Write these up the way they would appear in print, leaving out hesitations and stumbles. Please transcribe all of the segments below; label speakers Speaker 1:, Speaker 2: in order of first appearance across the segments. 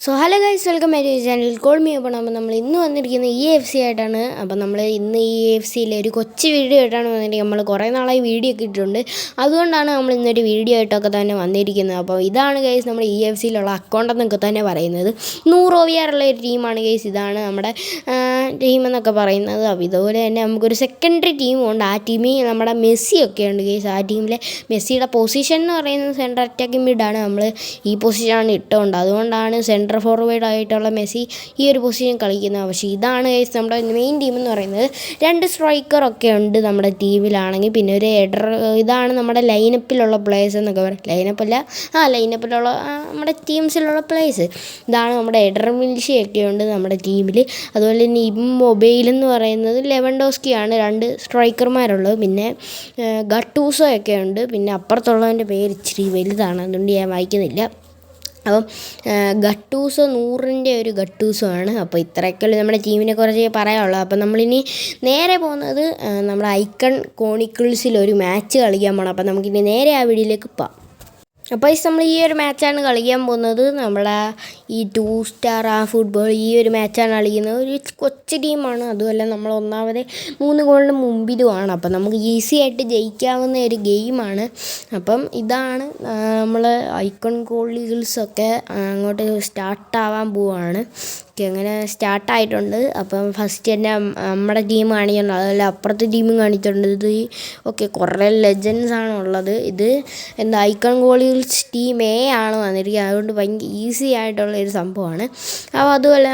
Speaker 1: So hello guys, welcome back to channel call me. അപ്പോൾ നമ്മൾ ഇന്ന് വന്നിരിക്കുന്നത് EFC ആയിട്ടാണ്. അപ്പോൾ നമ്മൾ ഇന്ന് EFCയിലെ ഒരു കൊച്ചു വീഡിയോ ആയിട്ടാണ് വന്നിരിക്കുന്നത്. നമ്മൾ കുറേ നാളായി വീഡിയോ ഒക്കെ ഇട്ടിട്ടുണ്ട്, അതുകൊണ്ടാണ് നമ്മൾ ഇന്നൊരു വീഡിയോ ആയിട്ടൊക്കെ തന്നെ വന്നിരിക്കുന്നത്. അപ്പോൾ ഇതാണ് ഗൈസ് നമ്മുടെ EFCയിലുള്ള അക്കൗണ്ട് എന്നൊക്കെ തന്നെ പറയുന്നത്. 100 OVR ഉള്ള ഒരു ടീമാണ് ഗൈസ്. ഇതാണ് നമ്മുടെ ടീം എന്നൊക്കെ പറയുന്നത്. അപ്പോൾ ഇതുപോലെ തന്നെ നമുക്കൊരു സെക്കൻഡറി ടീമുണ്ട്. ആ ടീമിൽ നമ്മുടെ മെസ്സി ഒക്കെ ഉണ്ട് ഗൈസ്. ആ ടീമിലെ മെസ്സിയുടെ പൊസിഷൻ എന്ന് പറയുന്നത് സെൻട്രൽ അറ്റാക്കിംഗ് മിഡാണ്. നമ്മൾ ഈ പൊസിഷനാണ് ഇട്ടുകൊണ്ട്, അതുകൊണ്ടാണ് സെൻട്രൽ ഫോർവേഡ് ആയിട്ടുള്ള മെസ്സി ഈ ഒരു പൊസിഷൻ കളിക്കുന്നത്. പക്ഷേ ഇതാണ് ഗൈസ് നമ്മുടെ മെയിൻ ടീം എന്ന് പറയുന്നത്. 2 സ്ട്രൈക്കറൊക്കെ ഉണ്ട് നമ്മുടെ ടീമിലാണെങ്കിൽ, പിന്നെ ഒരു ഹെഡർ. ഇതാണ് നമ്മുടെ ലൈനപ്പിലുള്ള പ്ലേയേഴ്സ് എന്നൊക്കെ പറയും. ലൈനപ്പിലുള്ള നമ്മുടെ ടീംസിലുള്ള പ്ലേയേഴ്സ്. ഇതാണ് നമ്മുടെ ഹെഡർ മിൽഷിയൊക്കെ ഉണ്ട് നമ്മുടെ ടീമിൽ. അതുപോലെ തന്നെ ഇമ്മൊബൈൽ എന്ന് പറയുന്നത് ലെവൻഡോസ്കിയാണ്. 2 സ്ട്രൈക്കർമാരുള്ളത്. പിന്നെ ഗട്ടൂസോ ഒക്കെ ഉണ്ട്. പിന്നെ അപ്പുറത്തുള്ളവൻ്റെ പേര് ഇച്ചിരി വലുതാണ്, അതുകൊണ്ട് ഞാൻ വായിക്കുന്നില്ല. അപ്പം ഗട്ടൂസോ 100ൻ്റെ ഒരു ഗട്ടൂസോ ആണ്. അപ്പോൾ ഇത്രയൊക്കെയുള്ളൂ നമ്മുടെ ടീമിനെ കുറിച്ച് പറയാനുള്ളത്. അപ്പം നമ്മളിനി നേരെ പോകുന്നത് നമ്മുടെ ഐക്കൺ കോണിക്കിൾസിൽ ഒരു മാച്ച് കളിക്കാൻ പോകണം. അപ്പം നമുക്കിനി നേരെ ആ വീഡിയോയിലേക്ക് പോകാം. അപ്പോൾ നമ്മൾ ഈ ഒരു മാച്ചാണ് കളിക്കാൻ പോകുന്നത്. നമ്മളെ ഈ 2 സ്റ്റാർ ഫുട്ബോൾ ഈ ഒരു മാച്ചാണ് കളിക്കുന്നത്. ഒരു കൊച്ചു ടീമാണ്, അതുമല്ല നമ്മൾ ഒന്നാമത് 3 ഗോളിന് മുമ്പിലുമാണ്. അപ്പം നമുക്ക് ഈസി ആയിട്ട് ജയിക്കാവുന്ന ഒരു ഗെയിമാണ്. അപ്പം ഇതാണ് നമ്മൾ ഐക്കൺ കോളിഗിൾസൊക്കെ അങ്ങോട്ട് സ്റ്റാർട്ടാവാൻ പോവുകയാണ്. അങ്ങനെ സ്റ്റാർട്ടായിട്ടുണ്ട്. അപ്പം ഫസ്റ്റ് തന്നെ നമ്മുടെ ടീം കാണിക്കുന്നുണ്ട്, അതുപോലെ അപ്പുറത്തെ ടീമും കാണിച്ചിട്ടുണ്ട്. ഇത് കുറേ ലെജൻസാണ് ഉള്ളത്. ഇത് എന്താ ഐക്കൺ ഗോളിഗിൾസ് ടീം A ആണ് വന്നിരിക്കുന്നത്, അതുകൊണ്ട് ഭയങ്കര ഈസി ആയിട്ടുള്ള ഒരു സംഭവമാണ്. അപ്പോൾ അതുപോലെ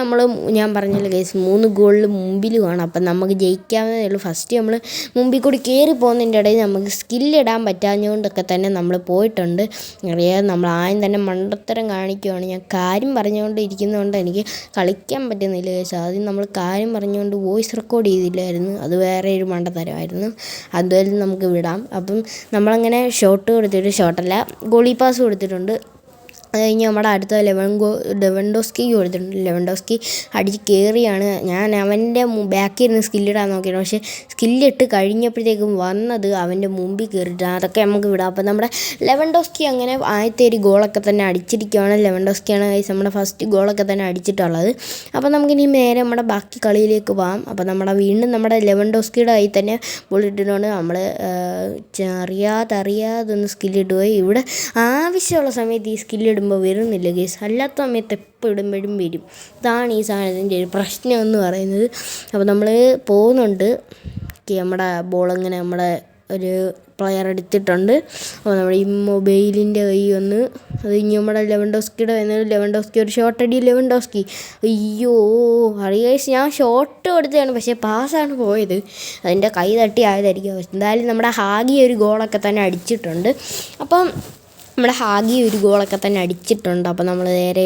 Speaker 1: ഞാൻ പറഞ്ഞല്ലോ ഗൈസ്, 3 ഗോളിൽ മുമ്പിലുമാണ്. അപ്പം നമുക്ക് ജയിക്കാവുന്നതേ ഉള്ളൂ. ഫസ്റ്റ് നമ്മൾ മുമ്പിൽ കൂടി കയറി പോകുന്നതിൻ്റെ ഇടയിൽ നമുക്ക് സ്കില്ലിടാൻ പറ്റാഞ്ഞതുകൊണ്ടൊക്കെ തന്നെ നമ്മൾ പോയിട്ടുണ്ട്. അറിയാതെ നമ്മൾ ആദ്യം തന്നെ മണ്ടത്തരം കാണിക്കുവാണ്. ഞാൻ കാര്യം പറഞ്ഞുകൊണ്ട് ഇരിക്കുന്നതുകൊണ്ട് എനിക്ക് കളിക്കാൻ പറ്റുന്നില്ല ഗൈസ്. ആദ്യം നമ്മൾ കാര്യം പറഞ്ഞുകൊണ്ട് വോയിസ് റെക്കോർഡ് ചെയ്തില്ലായിരുന്നു, അത് വേറെ ഒരു മണ്ടത്തരമായിരുന്നു. അതുവരെ നമുക്ക് വിടാം. അപ്പം നമ്മളങ്ങനെ ഷോട്ടല്ല ഗോളി പാസ് കൊടുത്തിട്ടുണ്ട്. അത് കഴിഞ്ഞ് നമ്മുടെ അടുത്ത ലെവൻഡോസ്കിക്ക് കൊടുത്തിട്ടുണ്ട്. ലെവൻഡോസ്കി അടിച്ച് കയറിയാണ്. ഞാൻ അവൻ്റെ ബാക്കിൽ ഇരുന്ന് സ്കില്ലിടാൻ നോക്കിയാണ്, പക്ഷേ സ്കില്ലിട്ട് കഴിഞ്ഞപ്പോഴത്തേക്കും വന്നത് അവൻ്റെ മുമ്പിൽ കയറിയിട്ട്. അതൊക്കെ നമുക്ക് വിടാം. അപ്പം നമ്മുടെ ലെവൻഡോസ്കി അങ്ങനെ ആദ്യത്തെ ഒരു ഗോളൊക്കെ തന്നെ അടിച്ചിരിക്കുകയാണ്. ലെവൻഡോസ്കിയാണ് ഗൈസ് നമ്മുടെ ഫസ്റ്റ് ഗോളൊക്കെ തന്നെ അടിച്ചിട്ടുള്ളത്. അപ്പം നമുക്കിനി നേരെ നമ്മുടെ ബാക്കി കളിയിലേക്ക് പോകാം. അപ്പം വീണ്ടും നമ്മുടെ ലെവൻഡോസ്കിയുടെ കയ്യിൽ തന്നെ ബോൾ ഇട്ടിട്ടുണ്ട്. നമ്മൾ അറിയാതൊന്ന് സ്കില്ലിട്ട് പോയി. ഇവിടെ ആവശ്യമുള്ള സമയത്ത് ഈ സ്കില്ലിടുമ്പോൾ വരുന്നില്ല ഗൈസ്, അല്ലാത്ത സമയത്ത് എപ്പോൾ ഇടുമ്പോഴും വരും. ഇതാണ് ഈ സാധനത്തിൻ്റെ ഒരു പ്രശ്നം എന്ന് പറയുന്നത്. അപ്പോൾ നമ്മൾ പോകുന്നുണ്ട്. നമ്മുടെ ബോളിങ്ങനെ നമ്മുടെ ഒരു പ്ലെയർ എടുത്തിട്ടുണ്ട്. അപ്പോൾ നമ്മുടെ ഈ മൊബൈലിൻ്റെ കൈ വന്ന് അത് കഴിഞ്ഞ് നമ്മുടെ ലെവൻഡോസ്കിയുടെ വരുന്നത്. ലെവൻഡോസ്കി ഒരു ഷോട്ട് അടി. ലെവൻഡോസ്കി അയ്യോ അറിയാം, ഞാൻ ഷോട്ട് കൊടുത്തതാണ്, പക്ഷേ പാസ്സാണ് പോയത്. അതിൻ്റെ കൈ തട്ടി ആയതായിരിക്കും. എന്തായാലും നമ്മുടെ ഹാഗി ഒരു ഗോളൊക്കെ തന്നെ അടിച്ചിട്ടുണ്ട്. അപ്പം നമ്മുടെ ഹാഗി ഒരു ഗോളൊക്കെ തന്നെ അടിച്ചിട്ടുണ്ട്. അപ്പോൾ നമ്മൾ നേരെ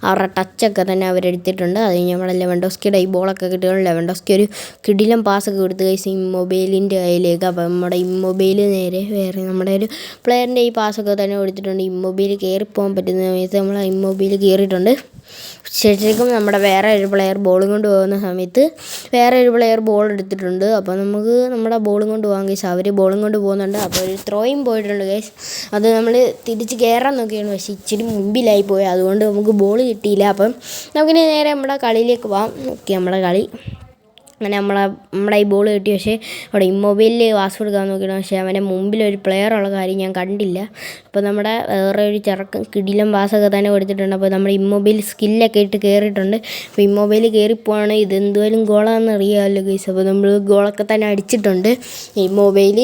Speaker 1: അവരുടെ ടച്ചൊക്കെ തന്നെ അവരെടുത്തിട്ടുണ്ട്. അത് കഴിഞ്ഞ് നമ്മുടെ ലെവൻഡോസ്കിയുടെ ഈ ബോളൊക്കെ കിട്ടിയാണ്. ലെവൻഡോസ്കി ഒരു കിടിലം പാസ്സൊക്കെ കൊടുത്ത് കഴിച്ച് ഇമ്മൊബൈലിൻ്റെ കയ്യിലേക്ക്. അപ്പോൾ നമ്മുടെ ഇമ്മൊബൈൽ നേരെ വേറെ നമ്മുടെ ഒരു പ്ലെയറിൻ്റെ ഈ പാസ്സൊക്കെ തന്നെ കൊടുത്തിട്ടുണ്ട്. ഇമ്മൊബൈൽ കയറിപ്പോകാൻ പറ്റുന്ന സമയത്ത് നമ്മൾ ഇമ്മൊബൈൽ കയറിയിട്ടുണ്ട്. ശരിക്കും നമ്മുടെ വേറെ ഒരു പ്ലെയർ ബോളും കൊണ്ട് പോകുന്ന സമയത്ത് വേറെ ഒരു പ്ലെയർ ബോൾ എടുത്തിട്ടുണ്ട്. അപ്പോൾ നമുക്ക് നമ്മുടെ ബോളും കൊണ്ട് പോകാൻ ഗൈസ്. അവർ ബോളും കൊണ്ട് പോകുന്നുണ്ട്. അപ്പോൾ ഒരു ത്രോയും പോയിട്ടുണ്ട് ഗൈസ്. അത് നമ്മൾ തിരിച്ച് കയറാൻ നോക്കിയാണ്, പക്ഷേ ഇച്ചിരി മുമ്പിലായി പോയി, അതുകൊണ്ട് നമുക്ക് ബോൾ കിട്ടിയില്ല. അപ്പം നമുക്കിനി നേരെ നമ്മുടെ കളിയിലേക്ക് പോകാം. നമ്മുടെ കളി അങ്ങനെ നമ്മുടെ ഈ ബോൾ കിട്ടി. പക്ഷേ അവിടെ ഇമ്മൊബൈലിൽ പാസ് കൊടുക്കാൻ നോക്കിയാണ്, പക്ഷേ അവൻ്റെ മുമ്പിലൊരു പ്ലെയറുള്ള കാര്യം ഞാൻ കണ്ടില്ല. അപ്പോൾ നമ്മുടെ വേറെ ഒരു ചെറുക്കൻ കിടിലം പാസ്സൊക്കെ തന്നെ കൊടുത്തിട്ടുണ്ട്. അപ്പോൾ നമ്മുടെ ഇമ്മൊബൈൽ സ്കില്ലൊക്കെ ഇട്ട് കയറിയിട്ടുണ്ട്. അപ്പോൾ ഇമ്മൊബൈൽ കയറിപ്പോവാണ്. ഇതെന്തുവരും ഗോളാണെന്ന് അറിയാമല്ലോ ഗൈസ്. അപ്പോൾ നമ്മൾ ഗോളൊക്കെ തന്നെ അടിച്ചിട്ടുണ്ട്. ഇമ്മൊബൈൽ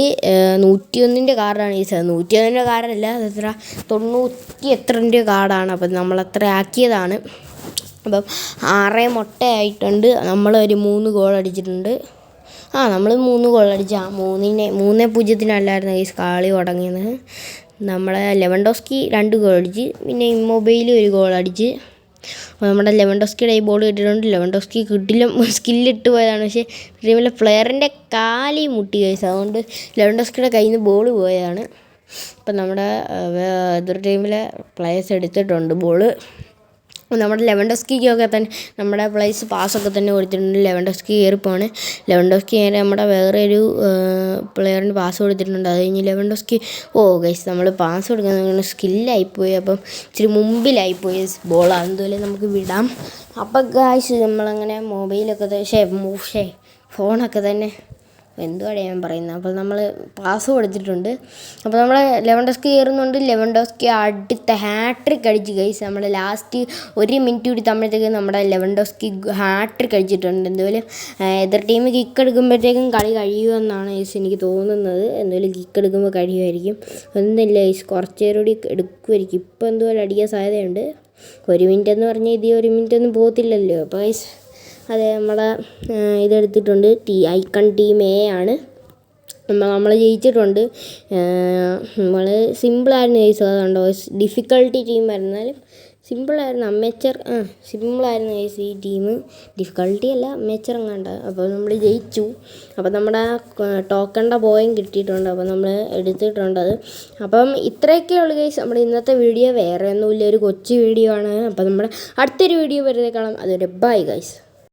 Speaker 1: 101ൻ്റെ കാർഡാണ് ഗൈസ്. 101ൻ്റെ കാർഡല്ല, അതെത്ര 90 എത്രൻ്റെ കാർഡാണ്. അപ്പോൾ നമ്മളത്ര ആക്കിയതാണ്. അപ്പം 6 മുട്ടയായിട്ടുണ്ട്. നമ്മളൊരു 3 ഗോൾ അടിച്ചിട്ടുണ്ട്. നമ്മൾ 3 ഗോൾ അടിച്ചു. 3-0 ഗൈസ് കളി തുടങ്ങിയത്. നമ്മളെ ലെവൻഡോസ്കി 2 ഗോൾ അടിച്ച്, പിന്നെ ഇമ്മൊബൈൽ 1 ഗോൾ അടിച്ച്. അപ്പോൾ നമ്മുടെ ലെവൻഡോസ്കിയുടെ ഈ ബോൾ കിട്ടിയിട്ടുണ്ട്. ലെവൻഡോസ്കി കിട്ടിലും സ്കില്ലിട്ട് പോയതാണ്, പക്ഷേ ടീമിലെ പ്ലെയറിൻ്റെ കാലി മുട്ടി ഗൈസ്. അതുകൊണ്ട് ലെവൻഡോസ്കിയുടെ കയ്യിൽ നിന്ന് ബോൾ പോയതാണ്. അപ്പം നമ്മുടെ എതിർ ടീമിലെ പ്ലെയേഴ്സ് എടുത്തിട്ടുണ്ട് ബോൾ. നമ്മുടെ ലെവൻഡോസ്കിക്കൊക്കെ തന്നെ നമ്മുടെ പ്ലേസ് പാസ്സൊക്കെ തന്നെ കൊടുത്തിട്ടുണ്ട്. ലെവൻഡോസ്കി കയറിപ്പോണ്. ലെവൻഡോസ്കി നേരെ നമ്മുടെ വേറെ ഒരു പ്ലെയറിന് പാസ് കൊടുത്തിട്ടുണ്ട്. അത് കഴിഞ്ഞ് ലെവൻഡോസ്കി ഗൈസ് നമ്മൾ പാസ് കൊടുക്കുന്നത് സ്കില്ലായിപ്പോയി. അപ്പം ഇച്ചിരി മുമ്പിലായിപ്പോയി ബോൾ. അതുപോലെ നമുക്ക് വിടാം. അപ്പം ഗൈസ് നമ്മളങ്ങനെ മൊബൈലൊക്കെ ഫോണൊക്കെ തന്നെ എന്തുവാണ് ഞാൻ പറയുന്നത്. അപ്പോൾ നമ്മൾ പാസ് കൊടുത്തിട്ടുണ്ട്. അപ്പോൾ നമ്മൾ ലെവൻഡോസ്കി കയറുന്നുണ്ട്. ലെവൻഡോസ്കി അടുത്ത ഹാട്രിക് അടിച്ച് ഗൈസ്. നമ്മൾ ലാസ്റ്റ് 1 മിനിറ്റ് കൂടി തമ്മിലത്തേക്ക് നമ്മുടെ ലെവൻഡോസ്കി ഹാട്രിക് അടിച്ചിട്ടുണ്ട്. എന്തുപോലെ എതിർ ടീം കിക്ക് എടുക്കുമ്പോഴത്തേക്കും കളി കഴിയുമെന്നാണ് ഗൈസ് എനിക്ക് തോന്നുന്നത്. എന്തുപോലെ കിക്ക് എടുക്കുമ്പോൾ കഴിയുമായിരിക്കും. ഒന്നുമില്ല ഗൈസ്, കുറച്ച് നേരം കൂടി എടുക്കുമായിരിക്കും. ഇപ്പോൾ എന്തുപോലെ അടിക്കാൻ സാധ്യതയുണ്ട്. 1 മിനിറ്റ് എന്ന് പറഞ്ഞാൽ 1 മിനിറ്റ് ഒന്നും പോകത്തില്ലല്ലോ. അപ്പോൾ ഗൈസ് അതെ നമ്മളെ ഇതെടുത്തിട്ടുണ്ട്. ഐക്കൺ ടീം എ ആണ്. നമ്മൾ ജയിച്ചിട്ടുണ്ട്. നമ്മൾ സിമ്പിളായിരുന്നു ഗൈസ്. അതുകൊണ്ടോ ഡിഫിക്കൽട്ടി ടീമായിരുന്നാലും സിമ്പിളായിരുന്നു. സിമ്പിളായിരുന്നു ഗൈസ് ഈ ടീം. ഡിഫിക്കൽട്ടി അല്ല, അമ്മേച്ചർ എങ്ങാണ്ട്. അപ്പോൾ നമ്മൾ ജയിച്ചു. അപ്പോൾ നമ്മുടെ ടോക്കണിൻ്റെ പോയും കിട്ടിയിട്ടുണ്ട്. അപ്പോൾ നമ്മൾ എടുത്തിട്ടുണ്ടത്. അപ്പം ഇത്രയൊക്കെയുള്ളൂ ഗൈസ് നമ്മുടെ ഇന്നത്തെ വീഡിയോ. വേറെ ഒന്നുമില്ല, ഒരു കൊച്ചു വീഡിയോ ആണ്. അപ്പോൾ നമ്മുടെ അടുത്തൊരു വീഡിയോ വരുന്നേക്കാളും അതൊരു ബൈ ഗൈസ്.